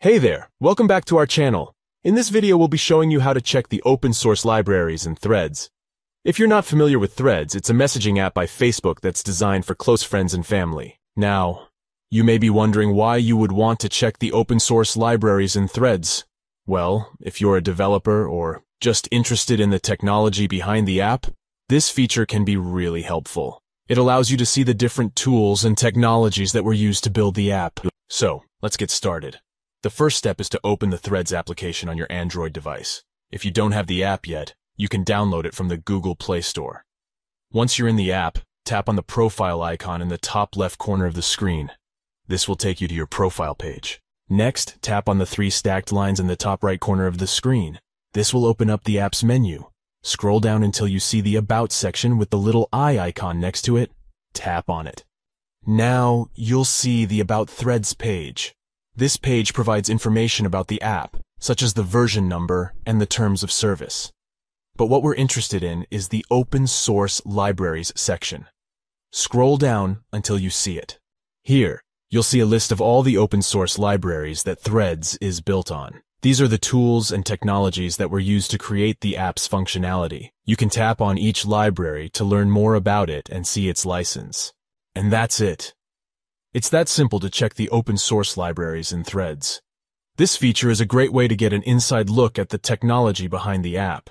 Hey there, welcome back to our channel. In this video we'll be showing you how to check the open source libraries in Threads. If you're not familiar with Threads, it's a messaging app by Facebook that's designed for close friends and family. Now, you may be wondering why you would want to check the open source libraries in Threads. Well, if you're a developer or just interested in the technology behind the app, this feature can be really helpful. It allows you to see the different tools and technologies that were used to build the app. So, let's get started. The first step is to open the Threads application on your Android device. If you don't have the app yet, you can download it from the Google Play Store. Once you're in the app, tap on the profile icon in the top left corner of the screen. This will take you to your profile page. Next, tap on the three stacked lines in the top right corner of the screen. This will open up the app's menu. Scroll down until you see the About section with the little eye icon next to it. Tap on it. Now, you'll see the About Threads page. This page provides information about the app, such as the version number and the terms of service. But what we're interested in is the Open Source Libraries section. Scroll down until you see it. Here, you'll see a list of all the open source libraries that Threads is built on. These are the tools and technologies that were used to create the app's functionality. You can tap on each library to learn more about it and see its license. And that's it. It's that simple to check the open source libraries in Threads. This feature is a great way to get an inside look at the technology behind the app.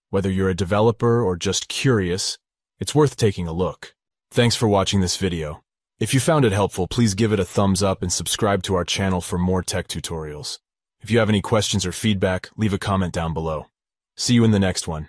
Whether you're a developer or just curious, it's worth taking a look. Thanks for watching this video. If you found it helpful, please give it a thumbs up and subscribe to our channel for more tech tutorials. If you have any questions or feedback, leave a comment down below. See you in the next one.